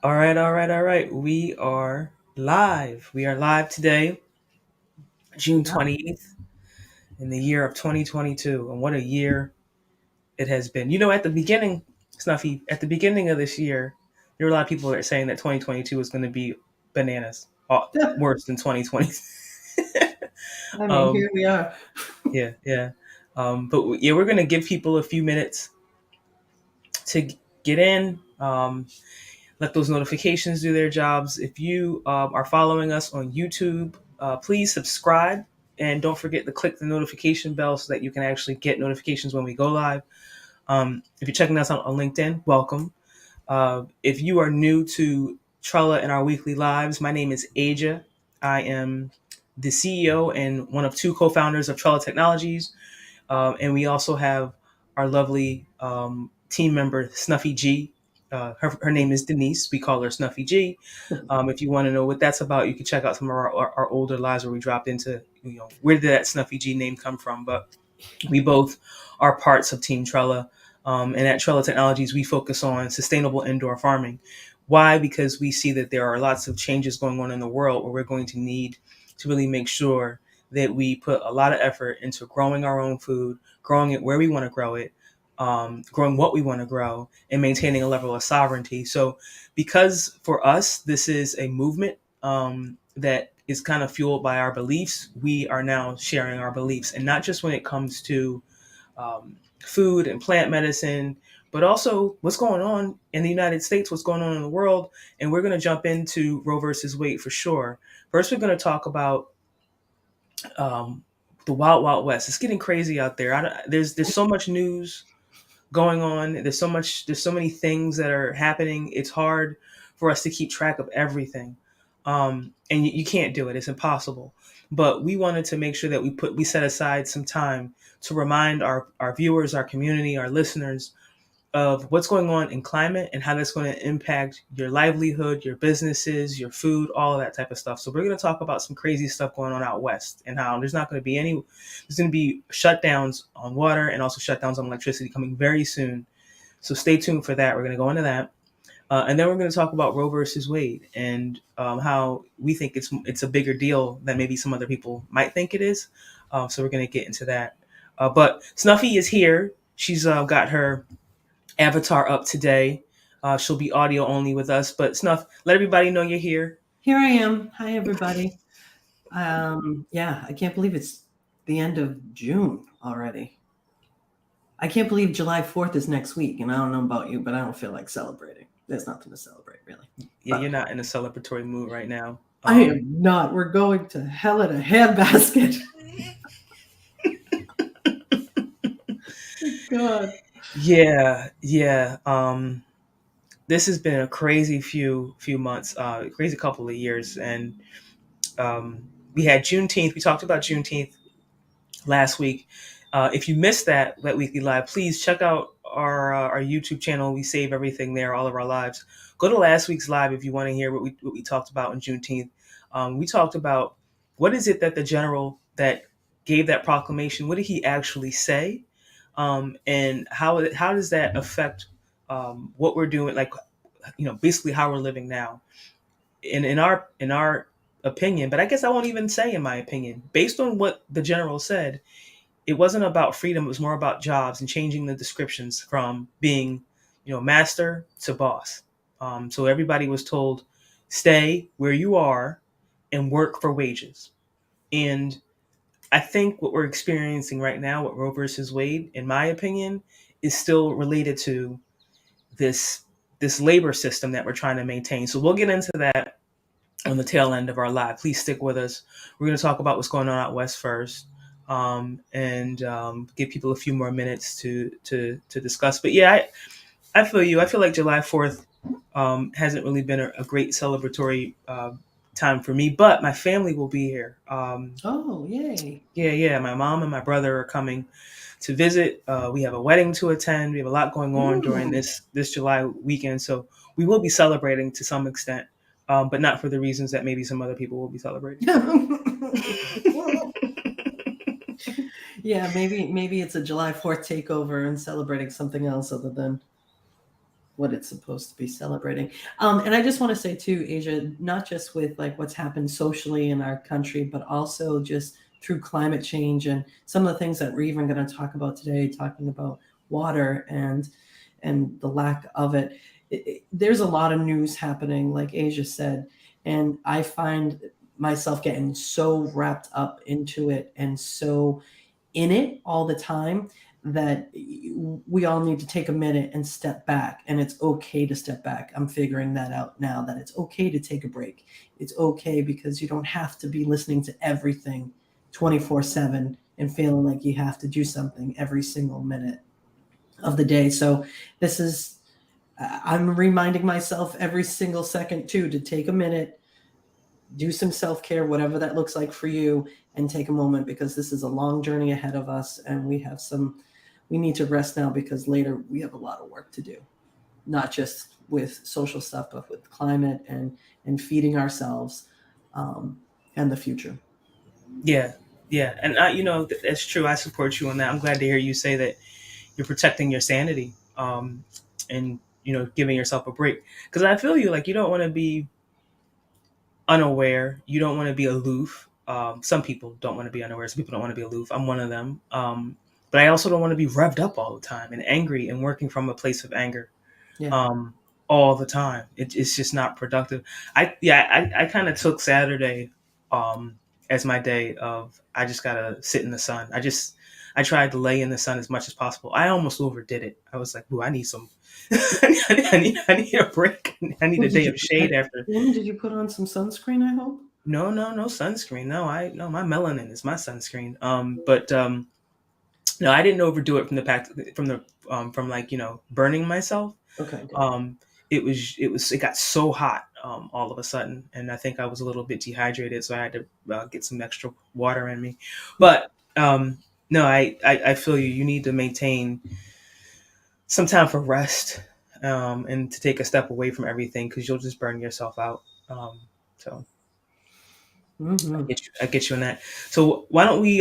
All right. We are live. We are live today, June Yeah. 20th, in the year of 2022. And what a year it has been. You know, at the beginning, Snuffy, at the beginning of this year, there were a lot of people that are saying that 2022 was going to be bananas, worse than 2020. I mean, um, here we are. yeah. But we're going to give people a few minutes to get in. Let those notifications do their jobs. If you are following us on YouTube, please subscribe and don't forget to click the notification bell so that you can actually get notifications when we go live. If you're checking us out on LinkedIn, welcome. If you are new to Trella and our weekly lives, my name is Aja. I am the CEO and one of two co-founders of Trella Technologies. And we also have our lovely team member, Snuffy G. Her name is Denise. We call her Snuffy G. If you want to know what that's about, you can check out some of our older lives where we dropped into, where did that Snuffy G name come from? But we both are parts of Team Trella. And at Trella Technologies, we focus on sustainable indoor farming. Why? Because we see that there are lots of changes going on in the world where we're going to need to really make sure that we put a lot of effort into growing our own food, growing it where we want to grow it, growing what we want to grow, and maintaining a level of sovereignty. So, because for us, this is a movement that is kind of fueled by our beliefs, we are now sharing our beliefs. And not just when it comes to food and plant medicine, but also what's going on in the United States, what's going on in the world. And we're going to jump into Roe versus Wade for sure. First, we're going to talk about um, the Wild Wild West. It's getting crazy out there. There's so much news going on. There's so many things that are happening. It's hard for us to keep track of everything, and you can't do it. It's impossible. But we wanted to make sure that we set aside some time to remind our viewers, our community, our listeners of what's going on in climate and how that's going to impact your livelihood, your businesses, your food, all of that type of stuff. So we're going to talk about some crazy stuff going on out west and how there's going to be shutdowns on water and also shutdowns on electricity coming very soon. So stay tuned for that. We're going to go into that. And then we're going to talk about Roe versus Wade and how we think it's a bigger deal than maybe some other people might think it is. So we're going to get into that. But Snuffy is here. She's got her avatar up today. She'll be audio only with us, but Snuff, let everybody know you're here. Here I am. Hi, everybody. Yeah, I can't believe it's the end of June already. I can't believe July 4th is next week, and I don't know about you, but I don't feel like celebrating. There's nothing to celebrate, really. Yeah, you're But not in a celebratory mood right now. I am not. We're going to hell in a handbasket. God. Yeah. This has been a crazy few months, crazy couple of years, and we had Juneteenth. We talked about Juneteenth last week. If you missed that weekly live, please check out our YouTube channel. We save everything there, all of our lives. Go to last week's live if you want to hear what we talked about in Juneteenth. We talked about what is it that the general that gave that proclamation, what did he actually say, and how does that affect what we're doing, like basically how we're living now. In our opinion, but I guess I won't even say in my opinion, based on what the general said, it wasn't about freedom. It was more about jobs and changing the descriptions from being, master to boss. So everybody was told, stay where you are and work for wages. And I think what we're experiencing right now with Roe versus Wade, in my opinion, is still related to this this labor system that we're trying to maintain. So we'll get into that on the tail end of our live. Please stick with us. We're going to talk about what's going on out west first, and give people a few more minutes to discuss. But yeah, I feel you. I feel like July 4th hasn't really been a great celebratory time for me, but my family will be here. Oh, yay. Yeah. My mom and my brother are coming to visit. We have a wedding to attend. We have a lot going on during Mm. this July weekend, so we will be celebrating to some extent, but not for the reasons that maybe some other people will be celebrating. Yeah, maybe it's a July 4th takeover and celebrating something else other than what it's supposed to be celebrating. And I just want to say too, Asia, not just with like what's happened socially in our country, but also just through climate change and some of the things that we're even going to talk about today, talking about water and the lack of it. There's a lot of news happening, like Asia said, and I find myself getting so wrapped up into it and so in it all the time that we all need to take a minute and step back. And it's okay to step back. I'm figuring that out now, that it's okay to take a break. It's okay because you don't have to be listening to everything 24/7 and feeling like you have to do something every single minute of the day. So this is, I'm reminding myself every single second too to take a minute, do some self-care, whatever that looks like for you, and take a moment because this is a long journey ahead of us and we need to rest now because later we have a lot of work to do, not just with social stuff but with climate and feeding ourselves, um, and the future. Yeah, yeah, and that's true. I support you on that. I'm glad to hear you say that you're protecting your sanity, and giving yourself a break. Because I feel you. Like you don't want to be unaware. You don't want to be aloof. Some people don't want to be unaware. Some people don't want to be aloof. I'm one of them. But I also don't want to be revved up all the time and angry and working from a place of anger, Yeah. um, all the time. It's just not productive. I kind of took Saturday, as my day of I just gotta sit in the sun. I tried to lay in the sun as much as possible. I almost overdid it. I was like, "Ooh, I need some. I need a break. I need Well, a did day you of shade protect after." your skin? Did you put on some sunscreen, I hope? No, no, no sunscreen. No, my melanin is my sunscreen. But no, I didn't overdo it from like burning myself. Okay, good. Um, it got so hot all of a sudden, and I think I was a little bit dehydrated, so I had to get some extra water in me. But no, I feel you. You need to maintain some time for rest, and to take a step away from everything because you'll just burn yourself out. So Hmm. I get you on that. So why don't we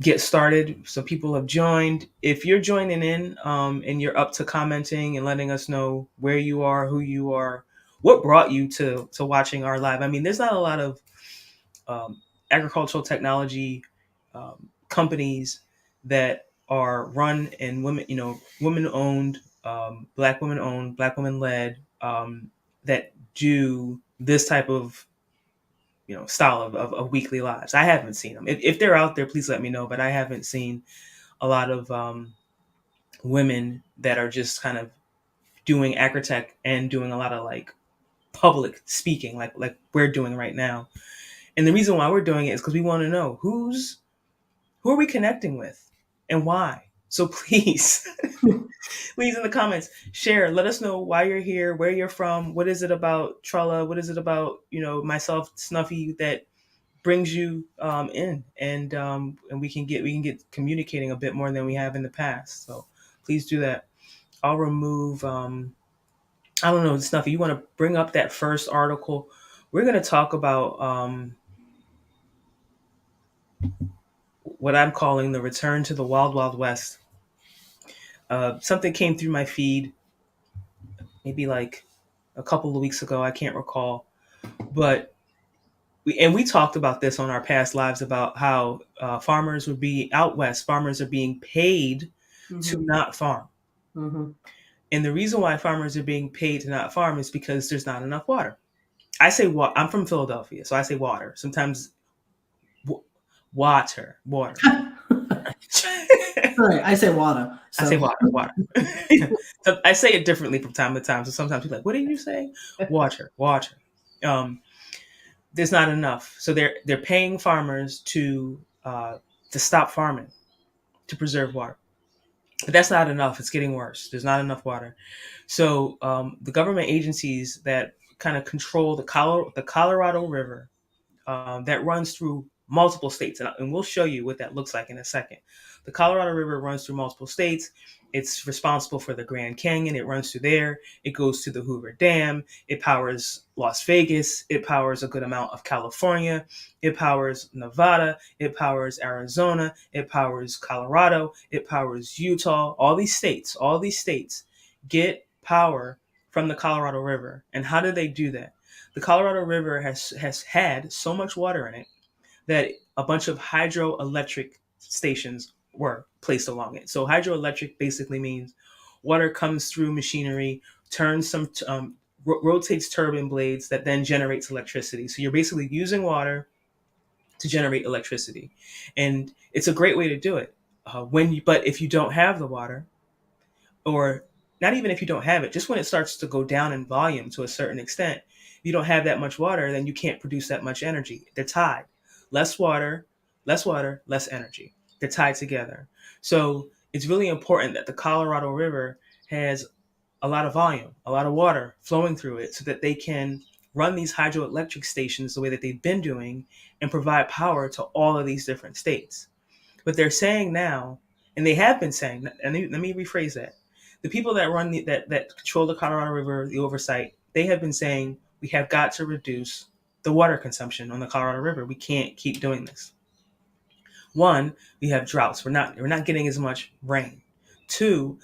get started? So people have joined. If you're joining in, and you're up to commenting and letting us know where you are, who you are, what brought you to watching our live. I mean, there's not a lot of agricultural technology companies that are run and women owned, black women led, that do this type of style of weekly lives. I haven't seen them. If they're out there, please let me know. But I haven't seen a lot of women that are just kind of doing agritech and doing a lot of like public speaking, like we're doing right now. And the reason why we're doing it is because we want to know who are we connecting with and why. So please, please in the comments share. Let us know why you're here, where you're from, what is it about Trella, what is it about myself, Snuffy, that brings you in, and we can get communicating a bit more than we have in the past. So please do that. I'll remove. I don't know, Snuffy. You want to bring up that first article? We're going to talk about what I'm calling the return to the Wild Wild West. Something came through my feed maybe like a couple of weeks ago. I can't recall, but we talked about this on our past lives about how farmers would be out west. Farmers are being paid to Hmm. not farm. Hmm. And the reason why farmers are being paid to not farm is because there's not enough water. I say what I'm from Philadelphia, so I say water. Sometimes w- water. All right, I say water. I say So water. So I say it differently from time to time. So sometimes people are like, "What did you say?" Water. Um, there's not enough, so they're paying farmers to stop farming to preserve water. But that's not enough. It's getting worse. There's not enough water. So the government agencies that kind of control the Colorado River, that runs through multiple states, and we'll show you what that looks like in a second. The Colorado River runs through multiple states. It's responsible for the Grand Canyon. It runs through there. It goes to the Hoover Dam. It powers Las Vegas. It powers a good amount of California. It powers Nevada. It powers Arizona. It powers Colorado. It powers Utah. All these states get power from the Colorado River. And how do they do that? The Colorado River has had so much water in it that a bunch of hydroelectric stations were placed along it. So hydroelectric basically means water comes through machinery, turns rotates turbine blades that then generates electricity. So you're basically using water to generate electricity, and it's a great way to do it. But if you don't have the water, or not even if you don't have it, just when it starts to go down in volume to a certain extent, you don't have that much water, then you can't produce that much energy. They're tied. Less water, less energy. They're tied together. So it's really important that the Colorado River has a lot of volume, a lot of water flowing through it so that they can run these hydroelectric stations the way that they've been doing and provide power to all of these different states. But they're saying now, and they have been saying, and let me rephrase that. The people that run that control the Colorado River, the oversight, they have been saying we have got to reduce the water consumption on the Colorado River. We can't keep doing this. One, we have droughts. We're not getting as much rain. Two,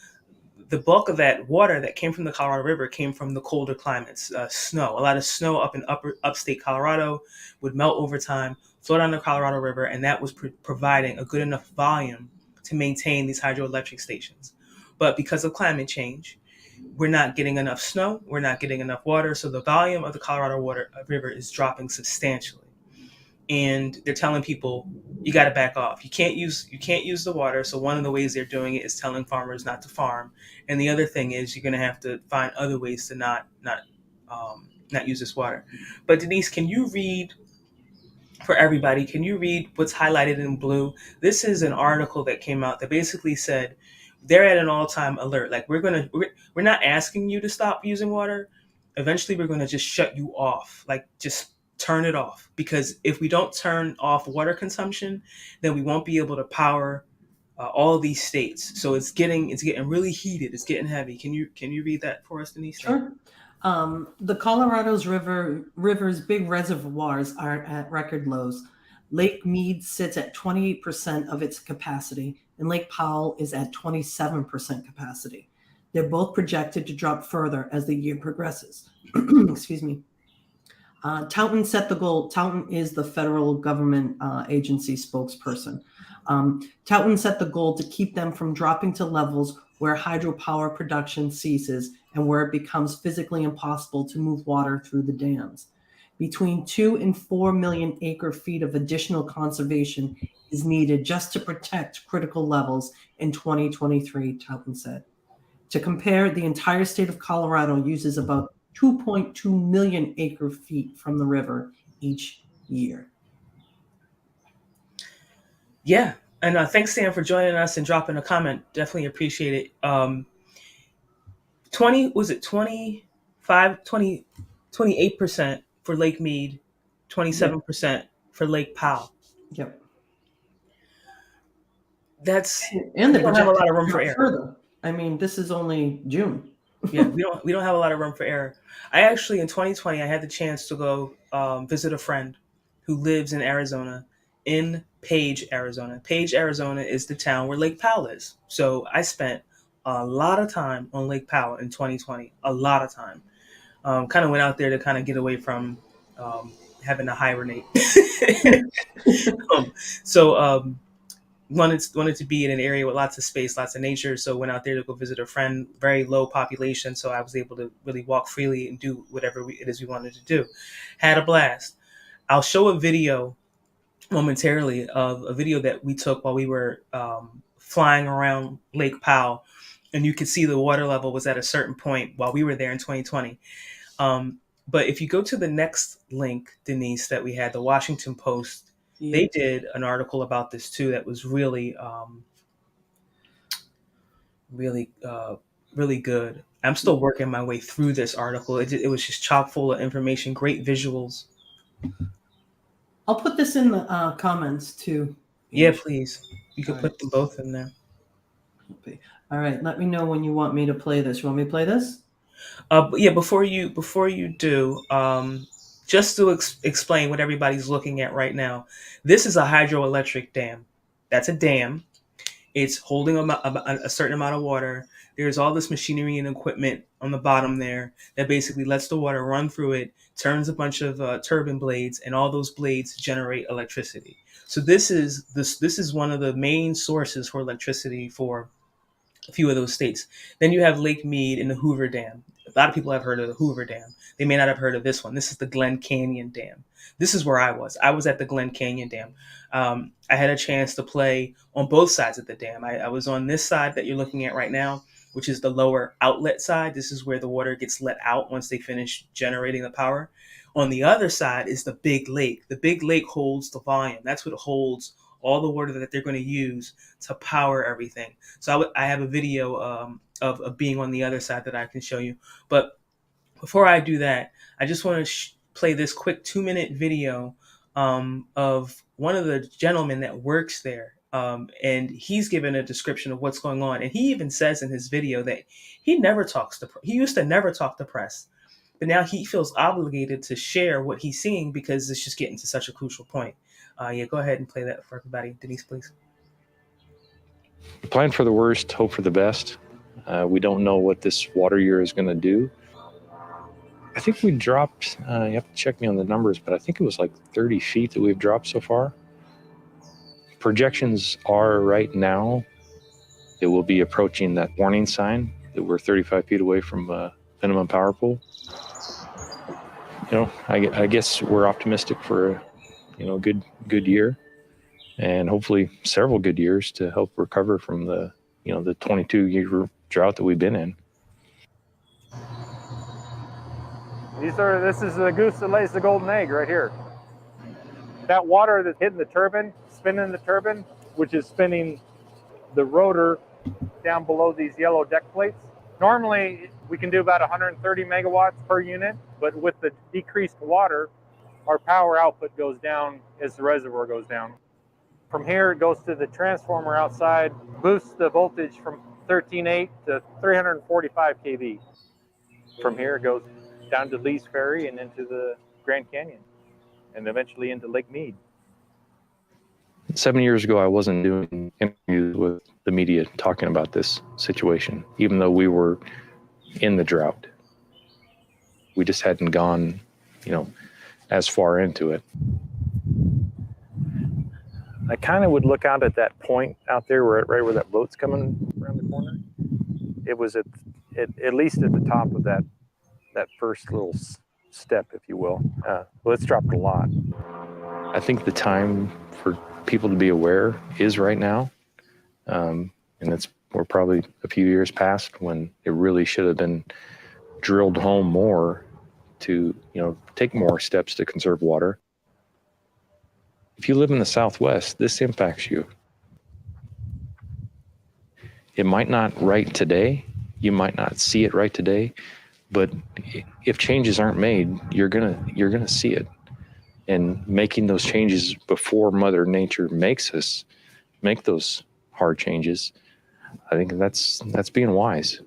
the bulk of that water that came from the Colorado River came from the colder climates, snow. A lot of snow up in upstate Colorado would melt over time, flow down the Colorado River, and that was providing a good enough volume to maintain these hydroelectric stations. But because of climate change, we're not getting enough snow, we're not getting enough water, so the volume of the Colorado River is dropping substantially. And they're telling people you got to back off. You can't use the water. So one of the ways they're doing it is telling farmers not to farm, and the other thing is you're going to have to find other ways to not use this water. But Denise, can you read for everybody? Can you read what's highlighted in blue? This is an article that came out that basically said they're at an all-time alert. Like we're not asking you to stop using water. Eventually, we're going to just shut you off. Like just turn it off, because if we don't turn off water consumption, then we won't be able to power all of these states. So it's getting really heated. It's getting heavy. Can you read that for us, Denise? Sure. The River's big reservoirs are at record lows. Lake Mead sits at 28% of its capacity, and Lake Powell is at 27% capacity. They're both projected to drop further as the year progresses. Excuse me. Taunton set the goal. Taunton is the federal government agency spokesperson. Taunton set the goal to keep them from dropping to levels where hydropower production ceases and where it becomes physically impossible to move water through the dams. Between 2 and 4 million acre feet of additional conservation is needed just to protect critical levels in 2023, Taunton said. To compare, the entire state of Colorado uses about 2.2 million acre feet from the river each year. Yeah. And thanks, Sam, for joining us and dropping a comment. Definitely appreciate it. 20, was it 25, 20, 28% for Lake Mead, 27% for Lake Powell. Yep. That's And we the don't have a lot of room projected for error. further. I mean, this is only June. Yeah, we don't have a lot of room for error. I actually in 2020 I had the chance to go visit a friend who lives in Arizona, in Page, Arizona. Page, Arizona is the town where Lake Powell is. So I spent a lot of time on Lake Powell in 2020. A lot of time. Kind of went out there to kind of get away from having to hibernate. So wanted to be in an area with lots of space, lots of nature. So went out there to go visit a friend. Very low population, so I was able to really walk freely and do whatever it is we wanted to do. Had a blast. I'll show a video momentarily of a video that we took while we were flying around Lake Powell, and you could see the water level was at a certain point while we were there in 2020. But if you go to the next link, Denise, that we had, the Washington Post, they did an article about this too that was really, really good. I'm still working my way through this article. It was just chock full of information, great visuals. I'll put this in the comments too. Yeah, please. You can All put right. them both in there. All right. Let me know when you want me to play this. You want me to play this? Yeah, before you do, just to explain what everybody's looking at right now, this is a hydroelectric dam. That's a dam. It's holding a certain amount of water. there's all this machinery and equipment on the bottom there that basically lets the water run through it, turns a bunch of turbine blades, and all those blades generate electricity. So this is one of the main sources for electricity for a few of those states. Then you have Lake Mead and the Hoover Dam. A lot of people have heard of the Hoover Dam. They may not have heard of this one. This is the Glen Canyon Dam. This is where I was. I was at the Glen Canyon Dam. I had a chance to play on both sides of the dam. I was on this side that you're looking at right now, which is the lower outlet side. This is where the water gets let out once they finish generating the power. On the other side is the big lake. The big lake holds the volume. That's what holds all the water that they're going to use to power everything. So I have a video of being on the other side that I can show you. But before I do that, I just want to play this quick 2-minute video of one of the gentlemen that works there. And he's given a description of what's going on. And he even says in his video that he used to never talk to press, but now he feels obligated to share what he's seeing because it's just getting to such a crucial point. Yeah, go ahead and play that for everybody. Denise, please. Plan for the worst, hope for the best. We don't know what this water year is going to do. I think we dropped, you have to check me on the numbers, but I think it was like 30 feet that we've dropped so far. Projections are right now that we'll be approaching that warning sign that we're 35 feet away from minimum power pool. I guess we're optimistic for a good year, and hopefully several good years to help recover from the 22-year drought that we've been in. This is the goose that lays the golden egg right here. That water that's hitting the turbine, spinning the turbine, which is spinning the rotor down below these yellow deck plates. Normally, we can do about 130 megawatts per unit, but with the decreased water, our power output goes down as the reservoir goes down. From here, it goes to the transformer outside, boosts the voltage from 13.8 to 345 kV. From here, it goes down to Lee's Ferry and into the Grand Canyon, and eventually into Lake Mead. 7 years ago, I wasn't doing interviews with the media talking about this situation, even though we were in the drought. We just hadn't gone, as far into it. I kind of would look out at that point out there, right where that boat's coming around the corner. It was at least at the top of that first little step, if you will. Well, it's dropped a lot. I think the time for people to be aware is right now. And we're probably a few years past when it really should have been drilled home more to, take more steps to conserve water. If you live in the Southwest, this impacts you. It might not right today. You might not see it right today. But if changes aren't made, you're gonna see it. And making those changes before Mother Nature makes us make those hard changes, I think that's being wise.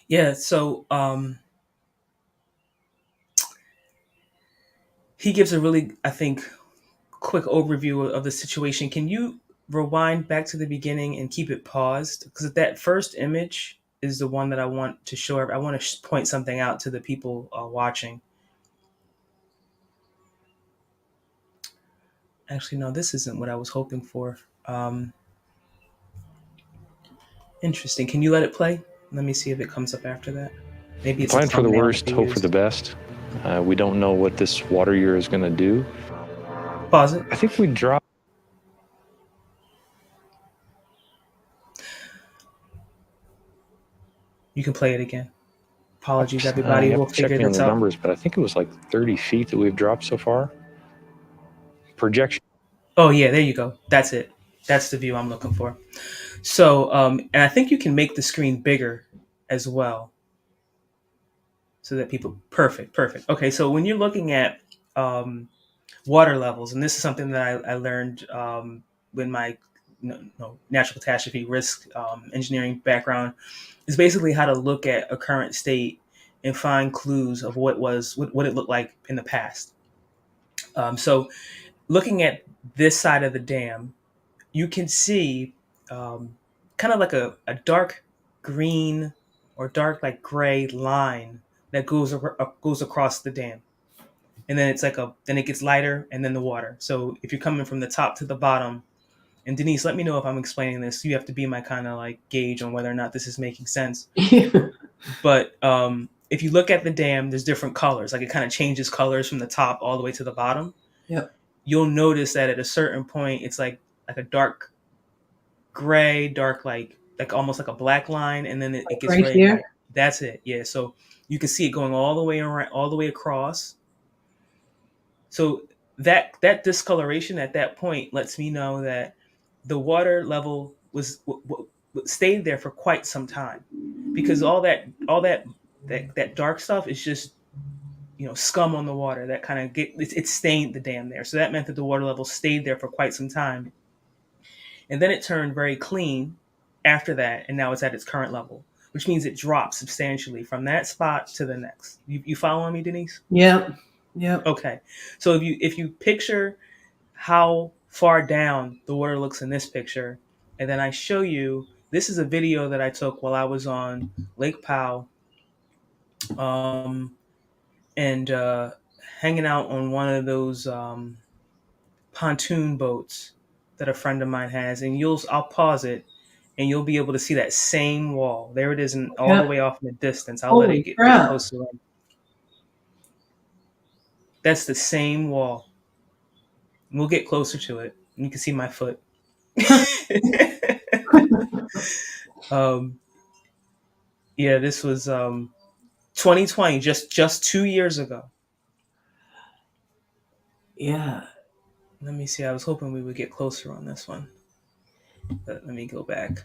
Yeah, so he gives a really, I think, quick overview of the situation. Can you rewind back to the beginning and keep it paused? Because that first image is the one that I want to show. I want to point something out to the people watching. Actually, no, this isn't what I was hoping for. Interesting. Can you let it play? Let me see if it comes up after that. Maybe it's Plan for the worst, hope for the best. We don't know what this water year is going to do. Pause it. I think we dropped. You can play it again. Apologies, everybody. You We'll have to check figure me on this the out. numbers, but I think it was like 30 feet that we've dropped so far. Projection. Oh yeah, there you go. That's it. That's the view I'm looking for. So, and I think you can make the screen bigger as well, so that people. Perfect. Okay, so when you're looking at water levels, and this is something that I learned when my natural catastrophe risk engineering background, is basically how to look at a current state and find clues of what it looked like in the past. So looking at this side of the dam, you can see kind of like a dark green or dark like gray line that goes across the dam, and then then it gets lighter, and then the water. So if you're coming from the top to the bottom, and Denise, let me know if I'm explaining this. You have to be my kind of like gauge on whether or not this is making sense. But if you look at the dam, there's different colors. Like it kind of changes colors from the top all the way to the bottom. Yep. You'll notice that at a certain point, it's like a dark gray, dark like almost like a black line, and then it gets Right very here? light. That's it. Yeah. So you can see it going all the way around, all the way across. So that discoloration at that point lets me know that the water level stayed there for quite some time, because all that dark stuff is just scum on the water that kind of it stained the dam there. So that meant that the water level stayed there for quite some time, and then it turned very clean after that, and now it's at its current level, which means it dropped substantially from that spot to the next. You following me, Denise? Yep. Yep. Okay. So if you picture how far down the water looks in this picture, and then I show you, this is a video that I took while I was on Lake Powell, and hanging out on one of those pontoon boats that a friend of mine has, and I'll pause it, and you'll be able to see that same wall. There it is, all the Yep. way off in the distance. I'll let it Holy get crap. closer in. That's the same wall. We'll get closer to it. You can see my foot. Yeah, this was 2020, just 2 years ago. Yeah. Let me see. I was hoping we would get closer on this one, but let me go back.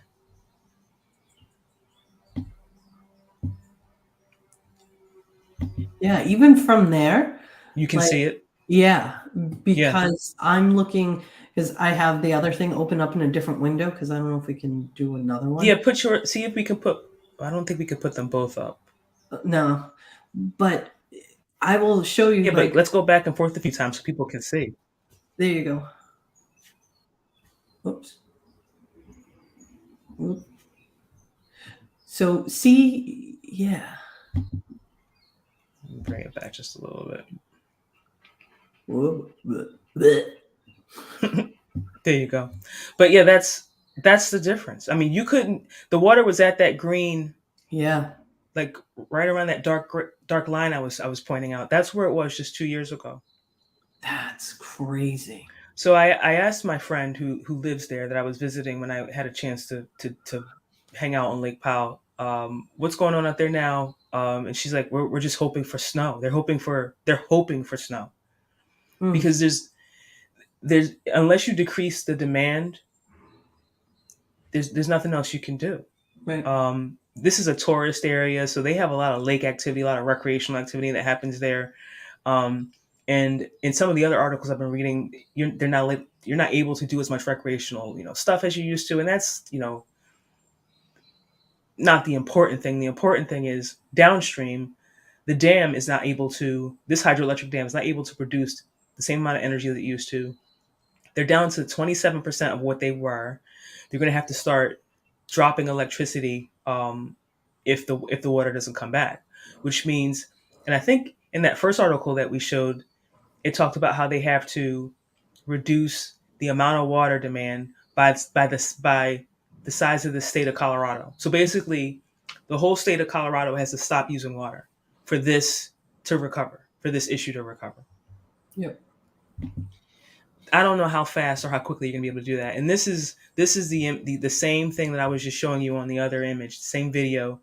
Yeah. Even from there, You can like, see it. yeah, because I'm looking, because I have the other thing open up in a different window, because I don't know if we can do another one. Yeah, see if we can put. I don't think we could put them both up. No, but I will show you. Yeah, like, but let's go back and forth a few times so people can see. there you go. Oops. Oop. So see, yeah. Bring it back just a little bit. Whoop, bleh, bleh. There you go. But yeah, that's the difference. I mean, the water was at that green, Yeah. like right around that dark line I was pointing out. That's where it was just 2 years ago. That's crazy. So I asked my friend who lives there that I was visiting when I had a chance to hang out on Lake Powell, what's going on out there now? And she's like, we're just hoping for snow. They're hoping for snow, because there's unless you decrease the demand, there's nothing else you can do. Right. This is a tourist area, so they have a lot of lake activity, a lot of recreational activity that happens there. And in some of the other articles I've been reading, you're not able to do as much recreational, stuff as you used to, and that's, not the important thing. The important thing is downstream, this hydroelectric dam is not able to produce the same amount of energy that it used to. They're down to 27% of what they were. They're going to have to start dropping electricity if the water doesn't come back, which means, and I think in that first article that we showed, it talked about how they have to reduce the amount of water demand by the size of the state of Colorado. So basically, the whole state of Colorado has to stop using water for this issue to recover. Yep. I don't know how fast or how quickly you're gonna be able to do that. And this is the same thing that I was just showing you on the other image, same video.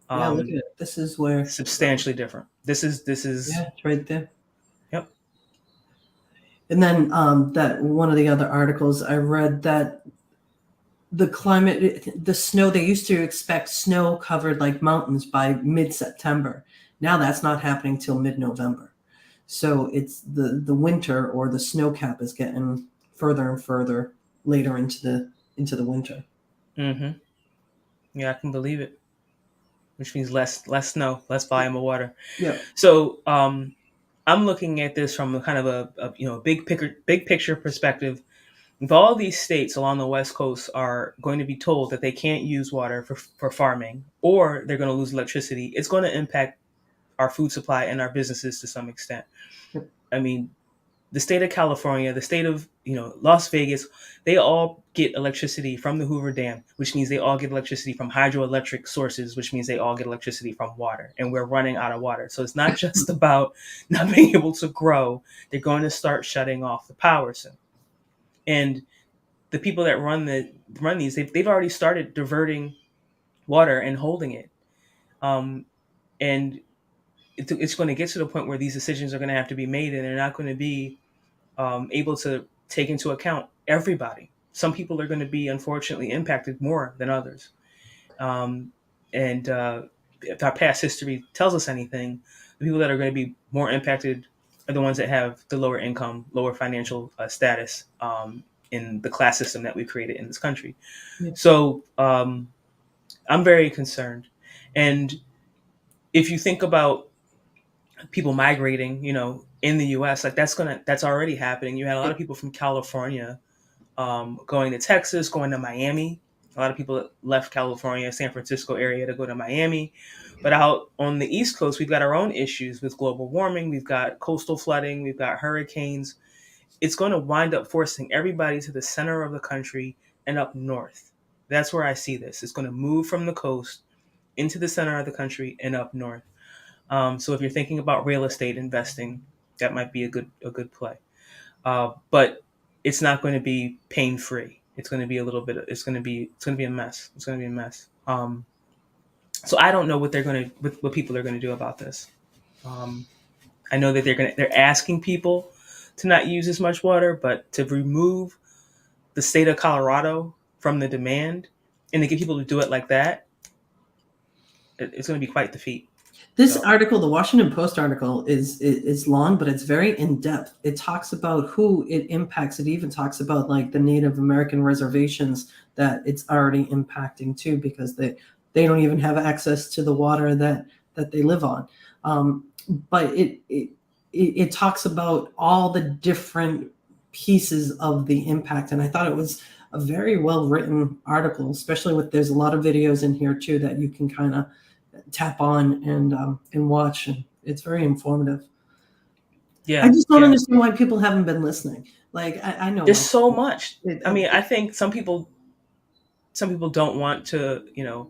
Yeah, look at it. This is where Substantially different. This is yeah, it's right there. Yep. And then that one of the other articles I read, that the climate, the snow, they used to expect snow covered like mountains by mid-September. Now that's not happening till mid-November. So it's the winter, or the snow cap, is getting further and further later into the winter. Mm-hmm. Yeah, I can believe it. Which means less snow, less volume of water. Yeah. So I'm looking at this from kind of a big picture perspective. If all these states along the West Coast are going to be told that they can't use water for farming, or they're going to lose electricity, it's going to impact our food supply and our businesses to some extent. I mean, the state of California, the state of Las Vegas, they all get electricity from the Hoover Dam, which means they all get electricity from hydroelectric sources, which means they all get electricity from water, and we're running out of water. So it's not just about not being able to grow; they're going to start shutting off the power soon. And the people that run these, they've already started diverting water and holding it, and it's going to get to the point where these decisions are going to have to be made, and they're not going to be able to take into account everybody. Some people are going to be unfortunately impacted more than others. And if our past history tells us anything, the people that are going to be more impacted are the ones that have the lower income, lower financial status in the class system that we created in this country. Yeah. So I'm very concerned. And if you think about people migrating, in the U.S., like that's already happening. You had a lot of people from California going to Texas, going to Miami. A lot of people left California, San Francisco area to go to Miami. But out on the East Coast, we've got our own issues with global warming. We've got coastal flooding. We've got hurricanes. It's going to wind up forcing everybody to the center of the country and up north. That's where I see this. It's going to move from the coast into the center of the country and up north. So if you're thinking about real estate investing, that might be a good play. But it's not going to be pain free. It's going to be it's going to be a mess. It's going to be a mess. So I don't know what what people are going to do about this. I know that they're asking people to not use as much water, but to remove the state of Colorado from the demand and to get people to do it like that, it's going to be quite the feat. This article, the Washington Post article, is long, but it's very in depth. It talks about who it impacts. It even talks about like the Native American reservations that it's already impacting too, because they don't even have access to the water that they live on. But it talks about all the different pieces of the impact, and I thought it was a very well written article, especially with there's a lot of videos in here too that you can kind of tap on and watch, and it's very informative. Yeah, I just don't understand why people haven't been listening. Like I know there's so much. I mean, I think some people don't want to,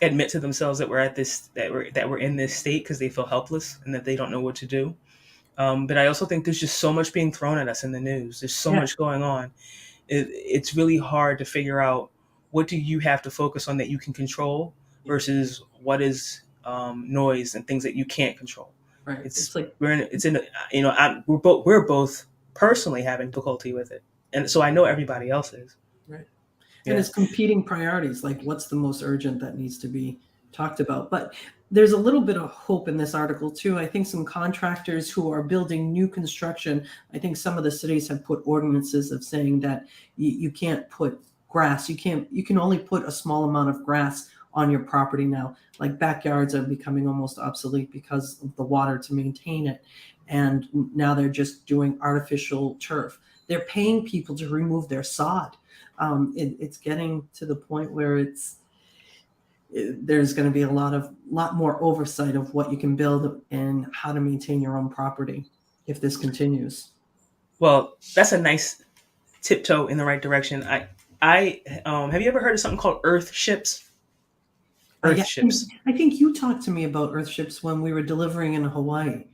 admit to themselves that we're in this state because they feel helpless and that they don't know what to do. But I also think there's just so much being thrown at us in the news. There's so much going on. It's really hard to figure out what do you have to focus on that you can control versus what is noise and things that you can't control. Right. It's like we're both personally having difficulty with it, and so I know everybody else is. Right. Yeah. And it's competing priorities, like what's the most urgent that needs to be talked about. But there's a little bit of hope in this article too. I think some contractors who are building new construction, I think some of the cities have put ordinances of saying that you can't put grass. You can only put a small amount of grass on your property now. Like backyards are becoming almost obsolete because of the water to maintain it. And now they're just doing artificial turf. They're paying people to remove their sod. It's getting to the point where there's going to be a lot more oversight of what you can build and how to maintain your own property if this continues. Well, that's a nice tiptoe in the right direction. I have you ever heard of something called earth ships? Earth ships. I think you talked to me about earth ships when we were delivering in Hawaii.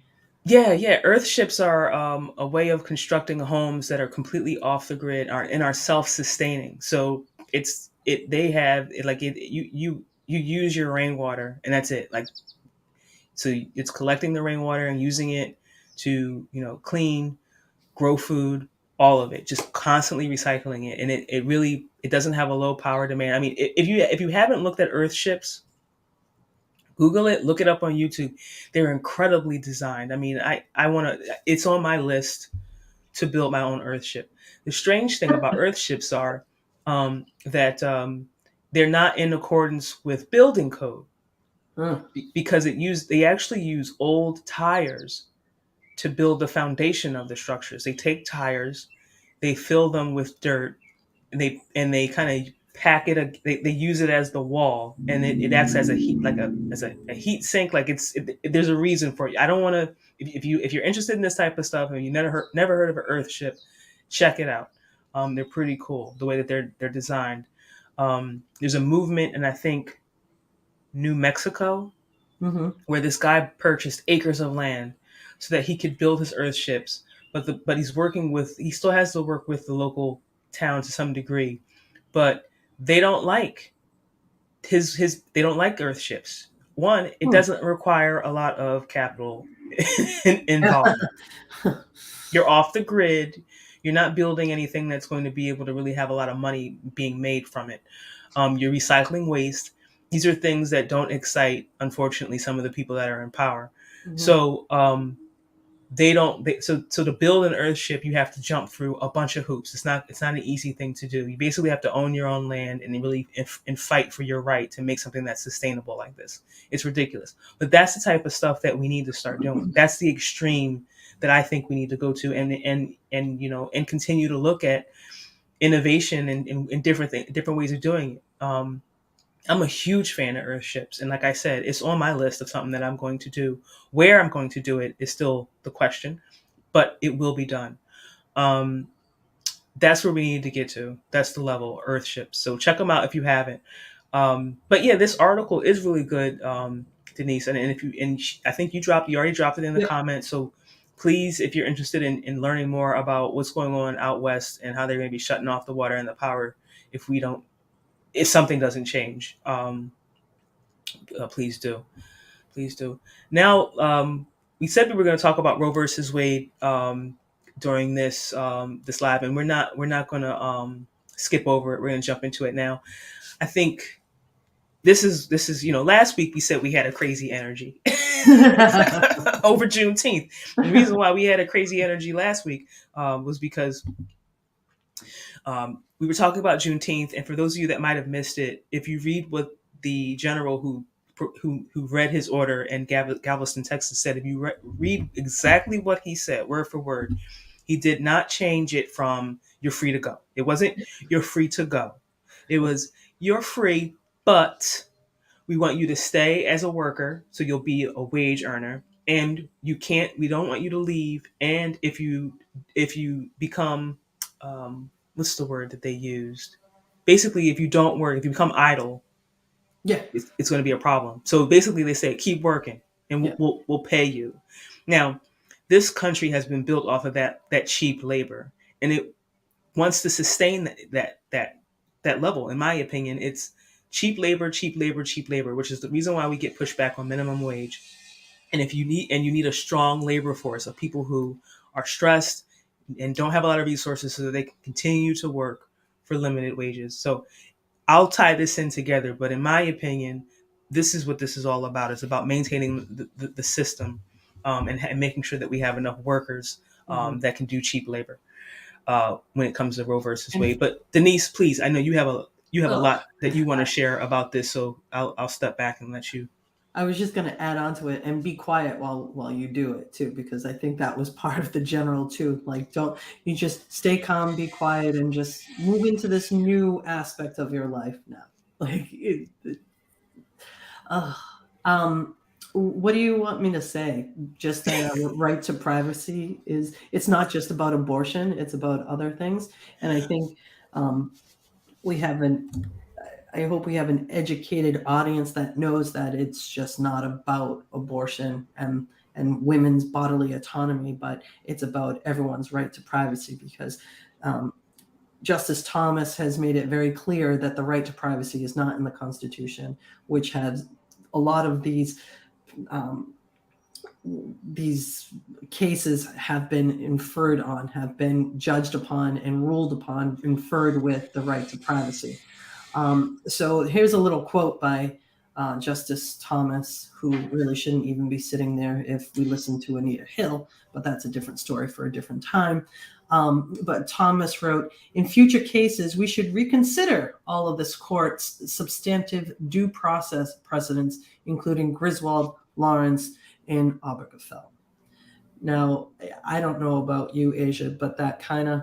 Yeah. Earth ships are a way of constructing homes that are completely off the grid and are self-sustaining. So you use your rainwater and that's it. Like, so it's collecting the rainwater and using it to, clean, grow food, all of it, just constantly recycling it. And it doesn't have a low power demand. I mean, if you haven't looked at earth ships, Google it, look it up on YouTube. They're incredibly designed. I mean, it's on my list to build my own earth ship. The strange thing about earth ships are that they're not in accordance with building code because they actually use old tires to build the foundation of the structures. They take tires they fill them with dirt, and they kind of pack it. They use it as the wall, and it acts as a heat, like a heat sink. Like there's a reason for it. I don't want to. If you're interested in this type of stuff and you never heard of an Earth ship, check it out. They're pretty cool the way that they're designed. There's a movement, and I think New Mexico, where this guy purchased acres of land so that he could build his Earth ships. But he still has to work with the local town to some degree, but they don't like they don't like Earth ships. One, it doesn't require a lot of capital involvement. You're off the grid. You're not building anything that's going to be able to really have a lot of money being made from it. You're recycling waste. These are things that don't excite, unfortunately, some of the people that are in power. So so to build an Earth ship, you have to jump through a bunch of hoops. It's not an easy thing to do. You basically have to own your own land and really and fight for your right to make something that's sustainable like this. It's ridiculous, but that's the type of stuff that we need to start doing. That's the extreme that I think we need to go to, and continue to look at innovation and different ways of doing it. I'm a huge fan of Earth ships, and like I said, it's on my list of something that I'm going to do. Where I'm going to do it is still the question, but it will be done. That's where we need to get to. That's the level, Earth ships. So check them out if you haven't. But yeah, this article is really good, Denise. I think you already dropped it in the comments. So please, if you're interested in learning more about what's going on out west and how they're going to be shutting off the water and the power if something doesn't change, please do. Now, we said we were going to talk about Roe versus Wade during this live, and we're not going to skip over it. We're going to jump into it now. I think this is last week we said we had a crazy energy over Juneteenth. The reason why we had a crazy energy last week was because we were talking about Juneteenth, and for those of you that might have missed it, if you read what the general who read his order in Galveston, Texas said, if you read exactly what he said, word for word, he did not change it from "you're free to go." It wasn't "you're free to go." It was "you're free, but we want you to stay as a worker, so you'll be a wage earner, and we don't want you to leave. And if you become what's the word that they used? Basically, if you don't work, if you become idle, it's going to be a problem. So basically, they say keep working, and we'll pay you. Now, this country has been built off of that cheap labor, and it wants to sustain that level. In my opinion, it's cheap labor, which is the reason why we get pushback on minimum wage. And you need a strong labor force of people who are stressed and don't have a lot of resources so that they can continue to work for limited wages. So I'll tie this in together, but in my opinion, this is what this is all about. It's about maintaining the system and making sure that we have enough workers that can do cheap labor when it comes to Roe versus Wade. But Denise, please, I know you have a lot that you want to share about this, so I'll step back and let you. I was just going to add on to it and be quiet while you do it too, because I think that was part of the general too. Like, don't you just stay calm, be quiet, and just move into this new aspect of your life now. Like, what do you want me to say? Just that right to privacy it's not just about abortion; it's about other things. And I think I hope we have an educated audience that knows that it's just not about abortion and women's bodily autonomy, but it's about everyone's right to privacy, because Justice Thomas has made it very clear that the right to privacy is not in the Constitution, which has a lot of these cases have been inferred on, have been judged upon and ruled upon, inferred with the right to privacy. So here's a little quote by Justice Thomas, who really shouldn't even be sitting there if we listen to Anita Hill, but that's a different story for a different time. But Thomas wrote, "In future cases, we should reconsider all of this court's substantive due process precedents, including Griswold, Lawrence, and Obergefell." Now, I don't know about you, Asia, but that kind of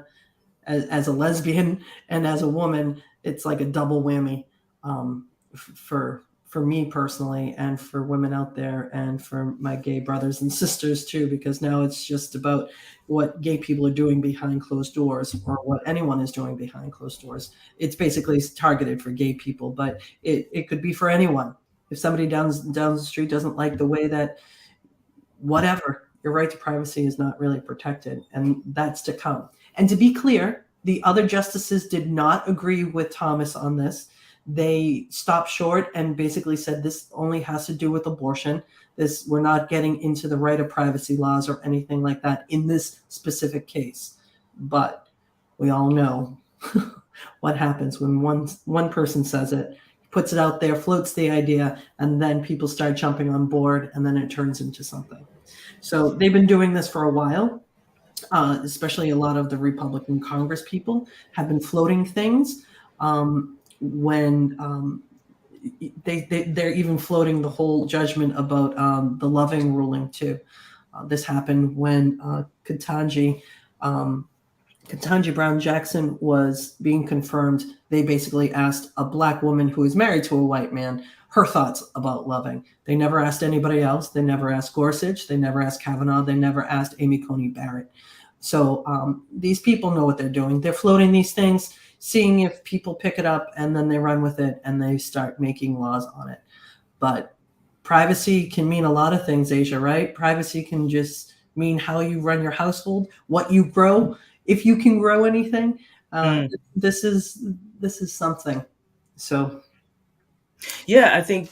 as a lesbian and as a woman, it's like a double whammy for me personally, and for women out there, and for my gay brothers and sisters too, because now it's just about what gay people are doing behind closed doors, or what anyone is doing behind closed doors. It's basically targeted for gay people, but it could be for anyone. If somebody down the street doesn't like the way that, whatever, your right to privacy is not really protected, and that's to come. And to be clear, the other justices did not agree with Thomas on this. They stopped short and basically said this only has to do with abortion. This, we're not getting into the right of privacy laws or anything like that in this specific case. But we all know what happens when one person says it, puts it out there, floats the idea, and then people start jumping on board, and then it turns into something. So they've been doing this for a while. Especially a lot of the Republican Congress people have been floating things. When they're even floating the whole judgment about the Loving ruling too. This happened when Ketanji Brown Jackson was being confirmed. They basically asked a black woman who is married to a white man her thoughts about Loving. They never asked anybody else. They never asked Gorsuch. They never asked Kavanaugh. They never asked Amy Coney Barrett. So these people know what they're doing. They're floating these things, seeing if people pick it up, and then they run with it and they start making laws on it. But privacy can mean a lot of things, Asia, right? Privacy can just mean how you run your household, what you grow, if you can grow anything. This is something. So Yeah, I think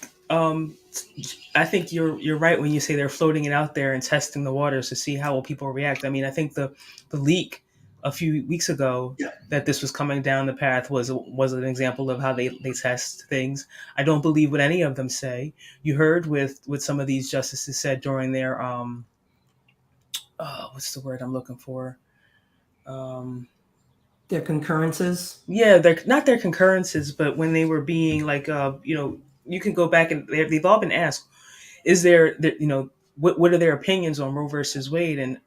you're right when you say they're floating it out there and testing the waters to see how will people react. I mean, I think the leak a few weeks ago that this was coming down the path was an example of how they test things. I don't believe what any of them say. You heard with some of these justices said during their what's the word I'm looking for? Their concurrences. Yeah, they're not their concurrences, but when they were being like, you can go back and they've all been asked, is there, what are their opinions on Roe versus Wade? And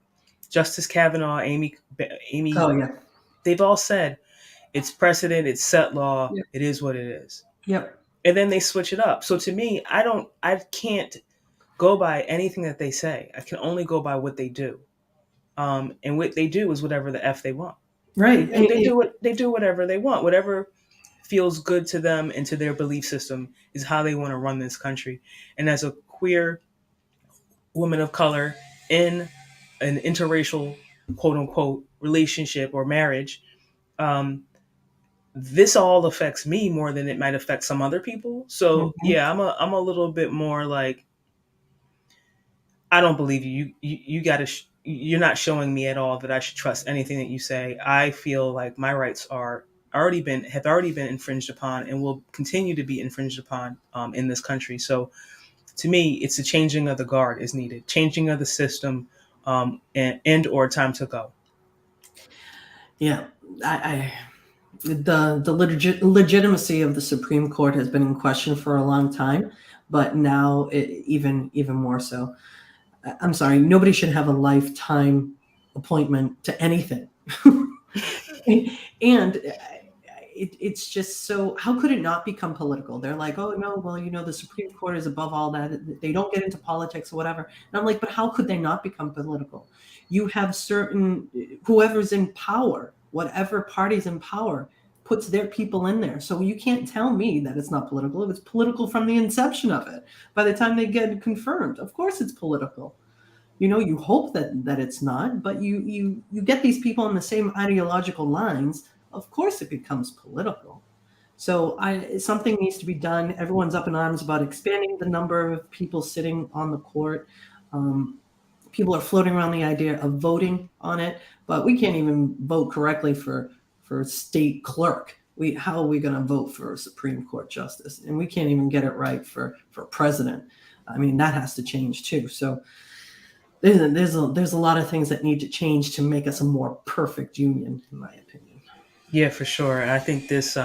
Justice Kavanaugh, Amy, Oh yeah. they've all said it's precedent, it's set law, Yep. it is what it is. Yep. And then they switch it up. So to me, I can't go by anything that they say. I can only go by what they do. And what they do is whatever the F they want. Right. They do whatever they want. Whatever feels good to them and to their belief system is how they want to run this country. And as a queer woman of color in an interracial, quote unquote, relationship or marriage, this all affects me more than it might affect some other people. So yeah, I'm a little bit more like, I don't believe you. You're not showing me at all that I should trust anything that you say. I feel like my rights have already been infringed upon and will continue to be infringed upon in this country. So to me, it's a changing of the guard is needed, changing of the system, and or time to go. Yeah, the legitimacy of the Supreme Court has been in question for a long time, but now even more so. I'm sorry, nobody should have a lifetime appointment to anything. And it's just so, how could it not become political? They're like, oh no, well, the Supreme Court is above all that. They don't get into politics or whatever. And I'm like, but how could they not become political? You have whoever's in power, whatever party's in power, puts their people in there. So you can't tell me that it's not political. If it's political from the inception of it, by the time they get confirmed, of course it's political. You hope that it's not, but you get these people on the same ideological lines. Of course it becomes political. So something needs to be done. Everyone's up in arms about expanding the number of people sitting on the court. People are floating around the idea of voting on it, but we can't even vote correctly for state clerk. How are we going to vote for a Supreme Court justice? And we can't even get it right for president. I mean, that has to change too. So there's a lot of things that need to change to make us a more perfect union, in my opinion. Yeah, for sure. And I think this,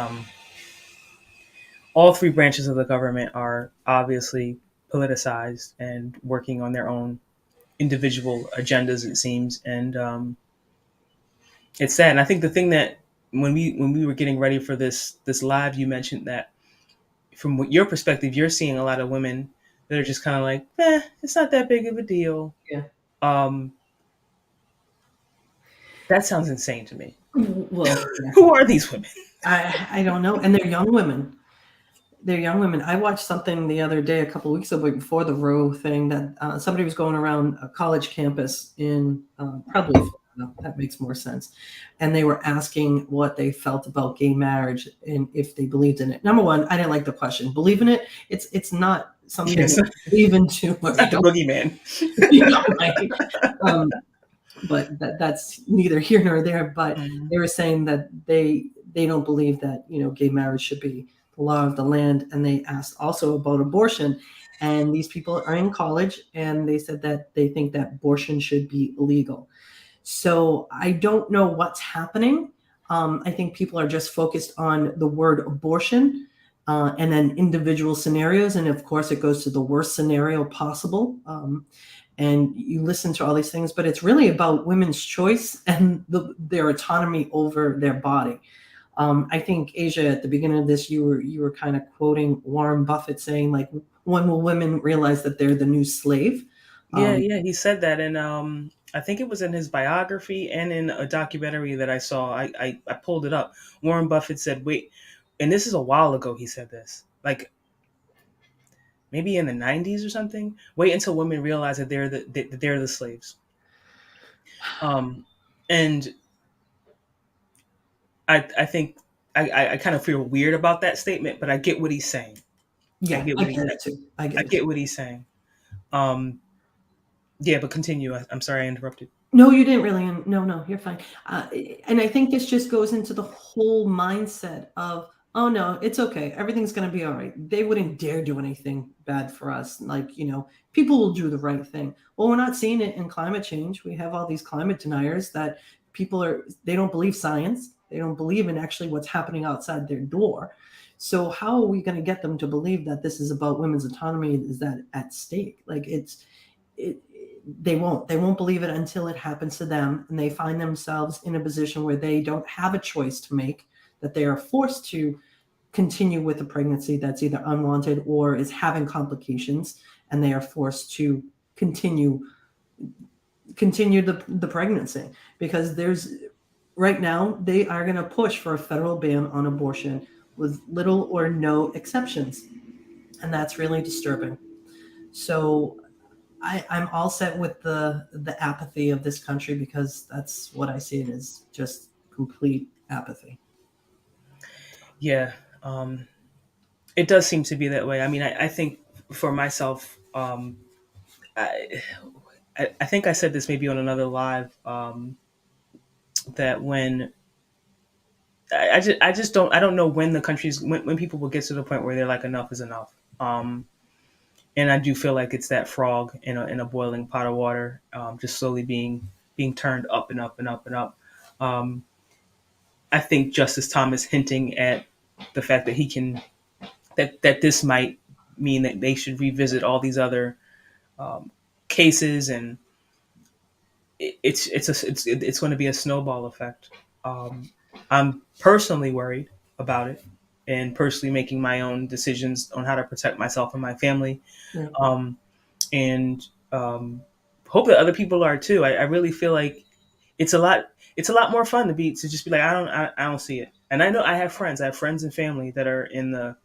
all three branches of the government are obviously politicized and working on their own individual agendas, it seems. And It's sad. And I think the thing that when we were getting ready for this live, you mentioned that from your perspective, you're seeing a lot of women that are just kind of like, it's not that big of a deal. Yeah. Um, that sounds insane to me. Well, yeah. Who are these women? I don't know. And they're young women. They're young women. I watched something the other day, a couple of weeks ago, before the Roe thing, that somebody was going around a college campus in probably Florida. That makes more sense. And they were asking what they felt about gay marriage and if they believed in it. Number one, I didn't like the question. Believe in it? It's not something Yes, that you believe into or not the don't. boogeyman. Right? But that's neither here nor there. But Mm. they were saying that they don't believe that gay marriage should be the law of the land, and they asked also about abortion. And these people are in college, and they said that they think that abortion should be illegal. So I don't know what's happening. I think people are just focused on the word abortion. And then individual scenarios, and of course, it goes to the worst scenario possible. And you listen to all these things, but it's really about women's choice and their autonomy over their body. I think Asia, at the beginning of this, you were kind of quoting Warren Buffett saying, like, when will women realize that they're the new slave? Yeah, he said that, and I think it was in his biography and in a documentary that I saw. I pulled it up. Warren Buffett said, "Wait," and this is a while ago. He said this, like maybe in the '90s or something. Wait until women realize that they're the slaves. And I think I kind of feel weird about that statement, but I get what he's saying. I Yeah, get I what he get it too. I I get it get too. what he's saying. Um, yeah, but continue. I'm sorry I interrupted. No, you didn't really. No, you're fine. And I think this just goes into the whole mindset of, oh no, it's okay. Everything's going to be all right. They wouldn't dare do anything bad for us. Like, people will do the right thing. Well, we're not seeing it in climate change. We have all these climate deniers that they don't believe science. They don't believe in actually what's happening outside their door. So how are we going to get them to believe that this is about women's autonomy? Is that at stake? Like it, they won't believe it until it happens to them, and they find themselves in a position where they don't have a choice to make, that they are forced to continue with a pregnancy that's either unwanted or is having complications, and they are forced to continue the pregnancy, because there's right now they are going to push for a federal ban on abortion with little or no exceptions, and that's really disturbing. So I'm all set with the apathy of this country, because that's what I see it as, just complete apathy. Yeah, it does seem to be that way. I mean, I think for myself, I, I think I said this maybe on another live, that when I just don't I don't know when the country's when people will get to the point where they're like, enough is enough. And I do feel like it's that frog in a boiling pot of water, just slowly being turned up and up and up and up. Um, I think Justice Thomas hinting at the fact that he can that this might mean that they should revisit all these other cases, and it's going to be a snowball effect. Um, I'm personally worried about it, and personally making my own decisions on how to protect myself and my family, Yeah. um, and hope that other people are too. I really feel like it's a lot. It's a lot more fun to just be like, I don't see it. And I know I have friends. I have friends and family that are in the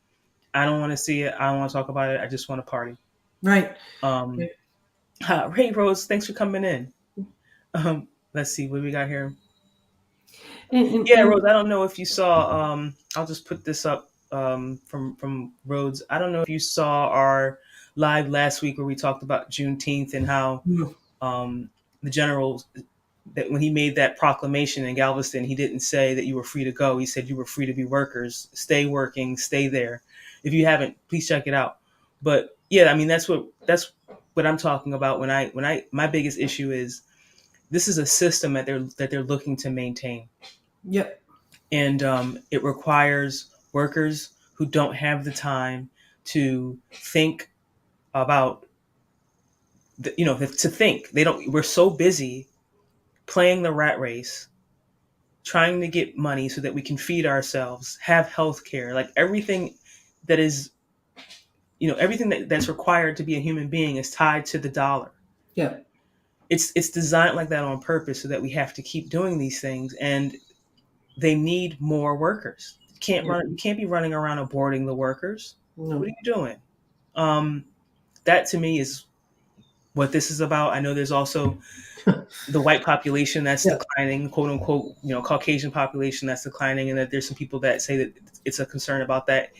I don't want to see it. I don't want to talk about it. I just want to party. Right. Um, hey Rose, thanks for coming in. Let's see what we got here. Yeah, And Rose. I don't know if you saw. I'll just put this up from Rhodes. I don't know if you saw our live last week where we talked about Juneteenth and how um, the general that when he made that proclamation in Galveston, he didn't say that you were free to go. He said you were free to be workers. Stay working. Stay there. If you haven't, please check it out. But yeah, I mean that's what I'm talking about when I my biggest issue is this is a system that they're looking to maintain, yep. and it requires workers who don't have the time to think about to think. They don't. We're so busy playing the rat race trying to get money so that we can feed ourselves, have health care, like everything that is, everything that's required to be a human being is tied to the dollar. Yeah. It's designed like that on purpose so that we have to keep doing these things, and they need more workers. You can't be running around aborting the workers. No. What are you doing? That to me is what this is about. I know there's also the white population that's Yeah. declining, quote unquote, Caucasian population that's declining, and that there's some people that say that it's a concern about that.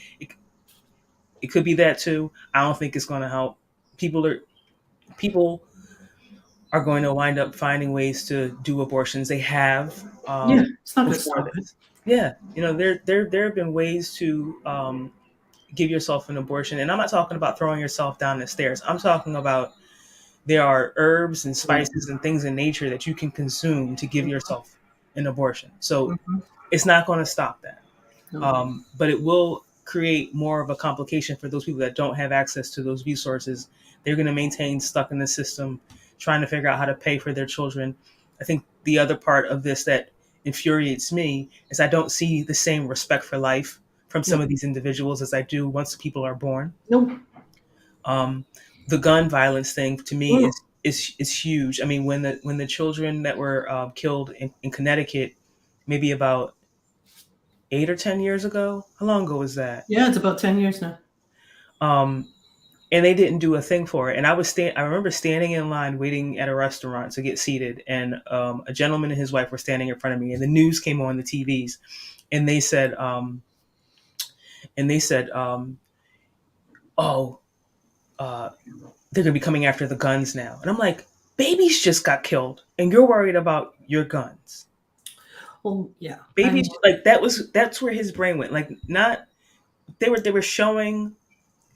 It could be that too. I don't think it's going to help. People are going to wind up finding ways to do abortions. They have Yeah, it's not going to before stop it. this. Yeah, there have been ways to give yourself an abortion, and I'm not talking about throwing yourself down the stairs. I'm talking about there are herbs and spices and things in nature that you can consume to give yourself an abortion. So Mhm. it's not going to stop that. No. But it will create more of a complication for those people that don't have access to those resources. They're going to maintain stuck in the system, trying to figure out how to pay for their children. I think the other part of this that infuriates me is I don't see the same respect for life from some No. of these individuals as I do once people are born. No. The gun violence thing to me Mm. is huge. I mean, when the children that were killed in Connecticut, maybe about 8 or 10 years ago. How long ago was that? Yeah, it's about 10 years now. And they didn't do a thing for it. And I remember standing in line waiting at a restaurant to get seated, and a gentleman and his wife were standing in front of me, and the news came on the TVs, and they said, "Oh, they're gonna be coming after the guns now." And I'm like, "Babies just got killed, and you're worried about your guns." Well, yeah. Babies, like that's where his brain went. Like, not they were showing.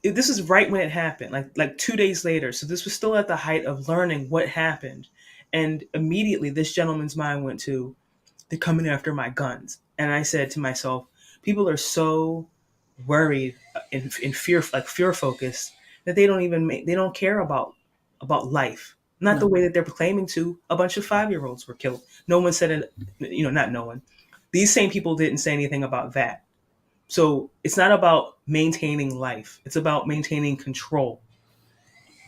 This is right when it happened, like 2 days later. So this was still at the height of learning what happened, and immediately this gentleman's mind went to, they're coming after my guns. And I said to myself, people are so worried in fear, like fear focused, that they don't care about life. Not the No. way that they're claiming to. A bunch of 5-year-olds were killed. No one said it. Not no one. These same people didn't say anything about that. So it's not about maintaining life. It's about maintaining control.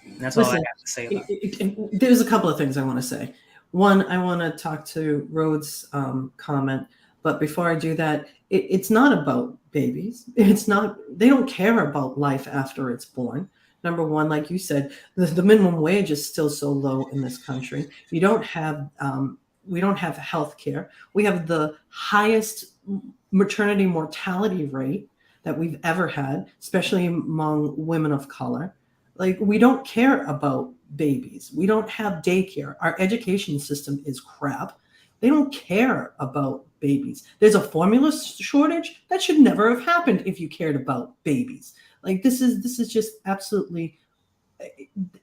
And that's all I Listen, have to say about it. there's a couple of things I want to say. One, I want to talk to Rhodes' comment, but before I do that, it's not about babies. It's not. They don't care about life after it's born. Number one, like you said, the minimum wage is still so low in this country. You don't have. We don't have health care. We have the highest maternity mortality rate that we've ever had, especially among women of color. Like, we don't care about babies. We don't have daycare. Our education system is crap. They don't care about babies. There's a formula shortage that should never have happened if you cared about babies. Like, this is just absolutely,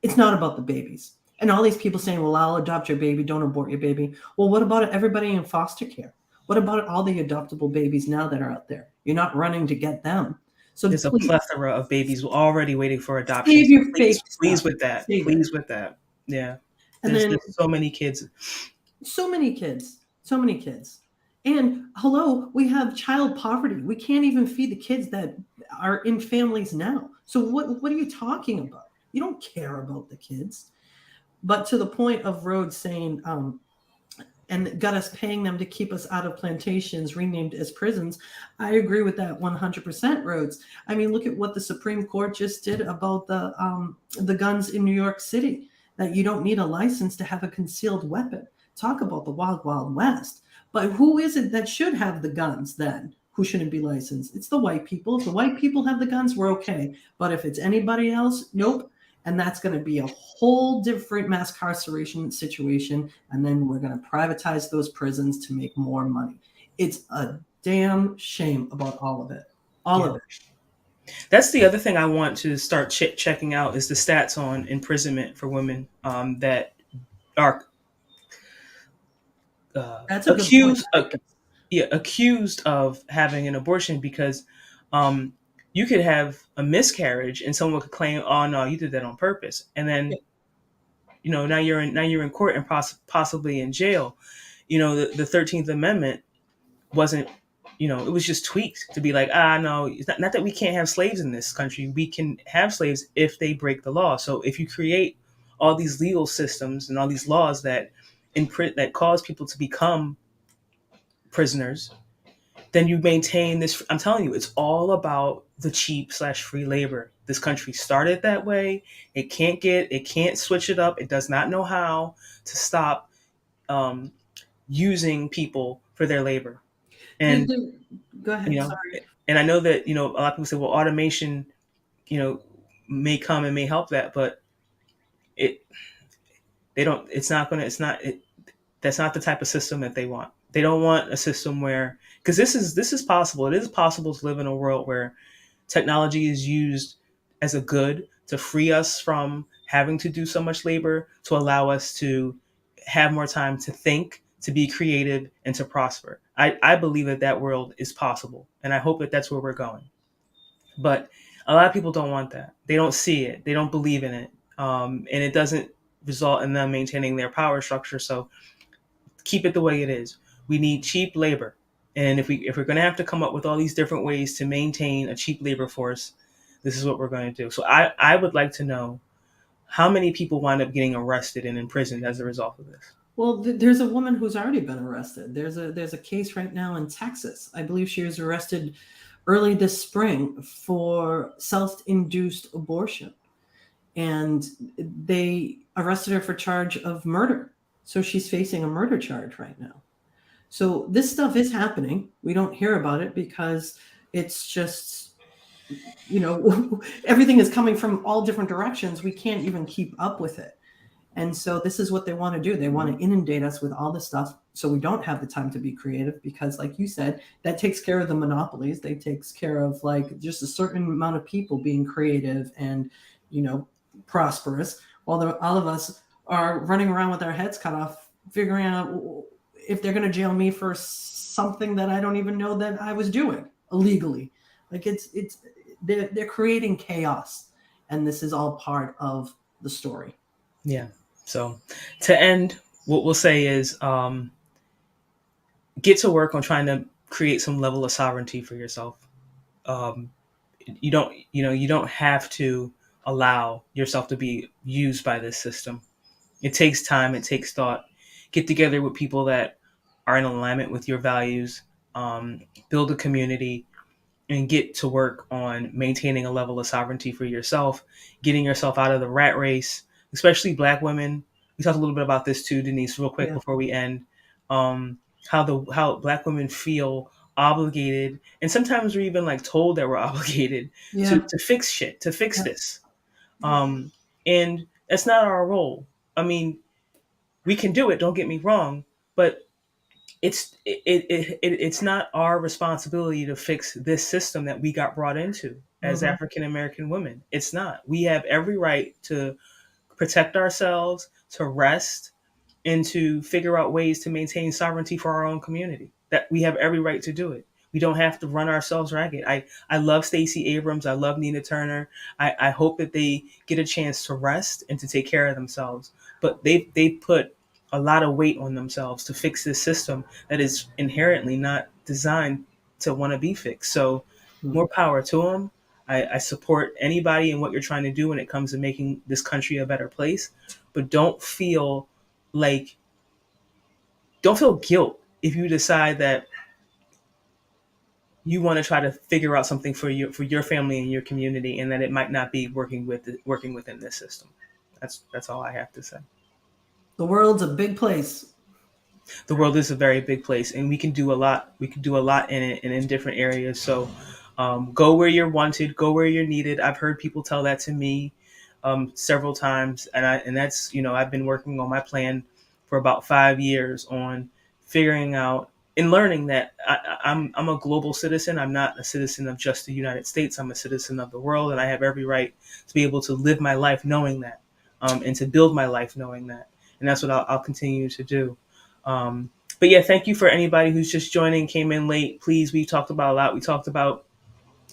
it's not about the babies. And all these people saying, well, I'll adopt your baby, don't abort your baby. Well, what about everybody in foster care? What about all the adoptable babies now that are out there? You're not running to get them. So There's please, a plethora of babies already waiting for adoption. save your Please, fake please stuff. with that. Save Please it. with that. Yeah. And There's then so many kids. so many kids. And hello, we have child poverty. We can't even feed the kids that are in families now. So what are you talking about? You don't care about the kids. But to the point of Rhodes saying, and got us paying them to keep us out of plantations renamed as prisons. I agree with that 100%, Rhodes. I mean, look at what the Supreme Court just did about the guns in New York City, that you don't need a license to have a concealed weapon. Talk about the wild, wild west. But who is it that should have the guns then? Who shouldn't be licensed? It's the white people. If the white people have the guns, we're okay. But if it's anybody else, nope. And that's going to be a whole different mass incarceration situation. And then we're going to privatize those prisons to make more money. It's a damn shame about all of it. All of it. That's the other thing I want to start checking out is the stats on imprisonment for women that are That's a good point. accused of having an abortion, because you could have a miscarriage and someone could claim, "Oh no, you did that on purpose," and then now you're in court and possibly in jail. The 13th Amendment wasn't, it was just tweaked to be like, no, it's not that we can't have slaves in this country. We can have slaves if they break the law. So if you create all these legal systems and all these laws that that cause people to become prisoners, then you maintain this. I'm telling you, it's all about the cheap/free labor. This country started that way. It can't switch it up. It does not know how to stop um, using people for their labor. And Go you ahead. know, Sorry. and I know that a lot of people say, well, automation, you know, may come and may help that, but it they don't. It's not gonna. It's not. That's not the type of system that they want. They don't want a system where, because this is possible. It is possible to live in a world where technology is used as a good to free us from having to do so much labor, to allow us to have more time to think, to be creative, and to prosper. I believe that world is possible, and I hope that that's where we're going. But a lot of people don't want that. They don't see it. They don't believe in it, and it doesn't result in them maintaining their power structure. So keep it the way it is. We need cheap labor, and if we're going to have to come up with all these different ways to maintain a cheap labor force, this is what we're going to do. So I would like to know how many people wind up getting arrested and imprisoned as a result of this. Well, there's a woman who's already been arrested. There's a case right now in Texas. I believe she was arrested early this spring for self-induced abortion, and they arrested her for charge of murder. So she's facing a murder charge right now. So this stuff is happening. We don't hear about it because it's just, everything is coming from all different directions. We can't even keep up with it. And so this is what they want to do. They want to inundate us with all this stuff so we don't have the time to be creative, because like you said, that takes care of the monopolies. They takes care of like just a certain amount of people being creative and, prosperous, while all of us are running around with our heads cut off, figuring out if they're going to jail me for something that I don't even know that I was doing illegally. Like they're creating chaos, and this is all part of the story. Yeah. So to end, what we'll say is get to work on trying to create some level of sovereignty for yourself. You don't have to allow yourself to be used by this system. It takes time. It takes thought. Get together with people that are in alignment with your values. Build a community and get to work on maintaining a level of sovereignty for yourself, getting yourself out of the rat race, especially Black women. We talked a little bit about this too, Denise, real quick before we end. How Black women feel obligated, and sometimes we're even like told that we're obligated to fix shit, to fix this. And that's not our role. I mean, we can do it, don't get me wrong, but it's not our responsibility to fix this system that we got brought into as African American women. It's not. We have every right to protect ourselves, to rest, and to figure out ways to maintain sovereignty for our own community. That we have every right to do it. We don't have to run ourselves ragged. I love Stacey Abrams. I love Nina Turner. I hope that they get a chance to rest and to take care of themselves. But they put a lot of weight on themselves to fix this system that is inherently not designed to want to be fixed. So more power to them. I support anybody in what you're trying to do when it comes to making this country a better place. But don't feel guilt if you decide that you want to try to figure out something for your family and your community, and that it might not be working within this system. That's all I have to say. The world's a big place. The world is a very big place, and we can do a lot. We can do a lot in it and in different areas. So go where you're wanted, go where you're needed. I've heard people tell that to me several times, and that's I've been working on my plan for about 5 years on figuring out and learning that I'm a global citizen. I'm not a citizen of just the United States. I'm a citizen of the world, and I have every right to be able to live my life knowing that, and to build my life knowing that. And that's what I'll continue to do. But yeah, thank you for anybody who's just joining, came in late. Please, we talked about a lot. We talked about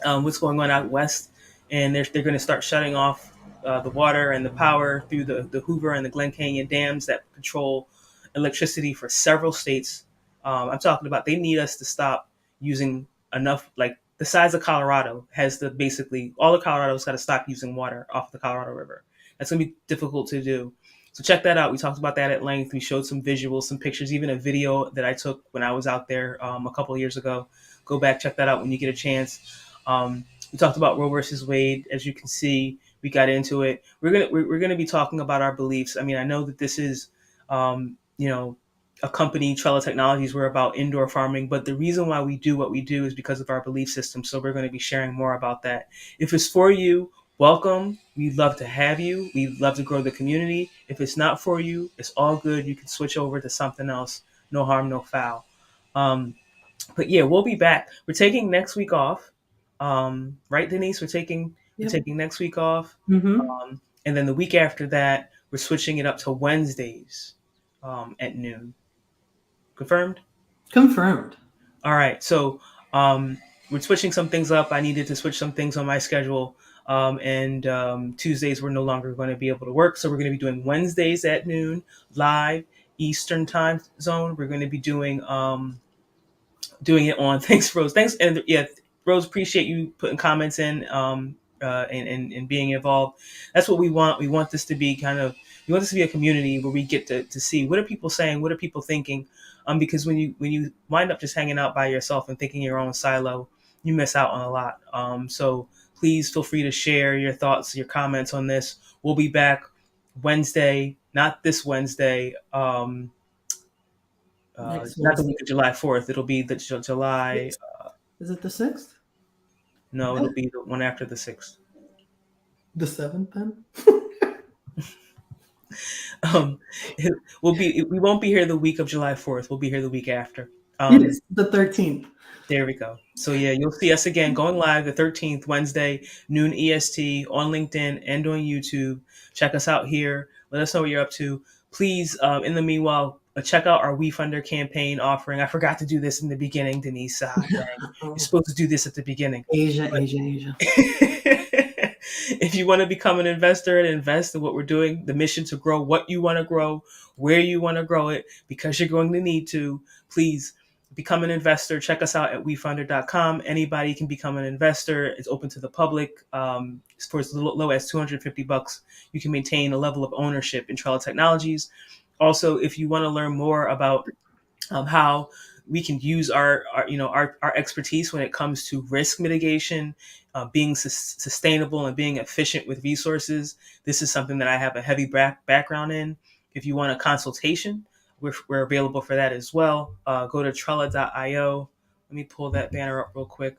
what's going on out west, and they're going to start shutting off the water and the power through the Hoover and the Glen Canyon dams that control electricity for several states I'm talking about they need us to stop using enough, like the size of Colorado has to basically, all of Colorado's got to stop using water off the Colorado River. That's going to be difficult to do. So check that out. We talked about that at length. We showed some visuals, some pictures, even a video that I took when I was out there a couple of years ago. Go back, check that out when you get a chance. We talked about Roe versus Wade. As you can see, we got into it. We're gonna be talking about our beliefs. I mean, I know that this is, you know, a company, Trella Technologies. We're about indoor farming, but the reason why we do what we do is because of our belief system. So we're going to be sharing more about that. If it's for you, welcome. We'd love to have you. We'd love to grow the community. If it's not for you, it's all good. You can switch over to something else. No harm, no foul. But yeah, we'll be back. We're taking next week off. Right, Denise? We're taking next week off. Mm-hmm. And then the week after that, we're switching it up to Wednesdays at noon. Confirmed? Confirmed. All right. So we're switching some things up. I needed to switch some things on my schedule. And Tuesdays we're no longer going to be able to work. So we're going to be doing Wednesdays at noon, live, Eastern time zone. We're going to be doing it on. Thanks, Rose. Thanks. And yeah, Rose, appreciate you putting comments in and being involved. That's what we want. We want this to be we want this to be a community where we get to see what are people saying, what are people thinking. Because when you wind up just hanging out by yourself and thinking your own silo, you miss out on a lot. So please feel free to share your thoughts, your comments on this. We'll be back Wednesday, not this Wednesday. Not the week of July 4th. It'll be the July. Is it the 6th? No, it'll be the one after the 6th. The 7th then? We won't be here the week of July 4th. We'll be here the week after. It is the 13th. There we go. So yeah, you'll see us again going live the 13th, Wednesday, noon EST on LinkedIn and on YouTube. Check us out here. Let us know what you're up to. Please, in the meanwhile, check out our WeFunder campaign offering. I forgot to do this in the beginning, Denise. Dang. You're supposed to do this at the beginning. Asia. If you want to become an investor and invest in what we're doing, the mission to grow what you want to grow, where you want to grow it, because you're going to need to, please become an investor. Check us out at wefunder.com. Anybody can become an investor. It's open to the public. For as low as $250, you can maintain a level of ownership in Trella Technologies. Also, if you want to learn more about how we can use our expertise when it comes to risk mitigation, being sustainable and being efficient with resources, this is something that I have a heavy background in. If you want a consultation, we're available for that as well. Go to Trella.io. Let me pull that banner up real quick.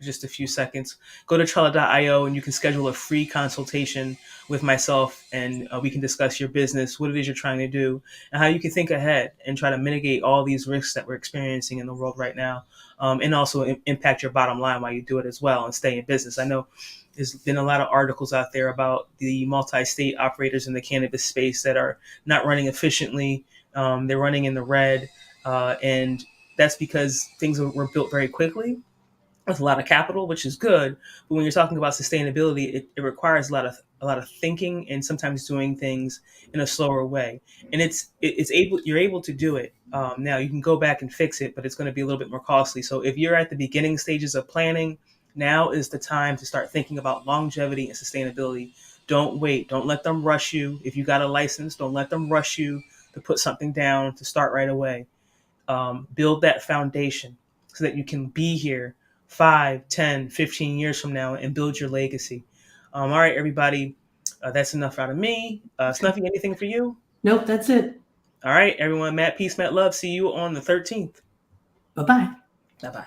Just a few seconds. Go to Trella.io and you can schedule a free consultation with myself, and we can discuss your business, what it is you're trying to do, and how you can think ahead and try to mitigate all these risks that we're experiencing in the world right now, and also impact your bottom line while you do it as well and stay in business. I know there's been a lot of articles out there about the multi-state operators in the cannabis space that are not running efficiently. They're running in the red, and that's because things were built very quickly with a lot of capital, which is good. But when you're talking about sustainability, it requires a lot of thinking and sometimes doing things in a slower way. And you're able to do it. Now you can go back and fix it, but it's going to be a little bit more costly. So if you're at the beginning stages of planning, now is the time to start thinking about longevity and sustainability. Don't wait. Don't let them rush you. If you got a license, don't let them rush you to put something down to start right away. Build that foundation so that you can be here 5, 10, 15 years from now and build your legacy. All right, everybody, that's enough out of me. Snuffy, anything for you? Nope, that's it. All right, everyone, Matt, peace, Matt, love. See you on the 13th. Bye-bye. Bye-bye.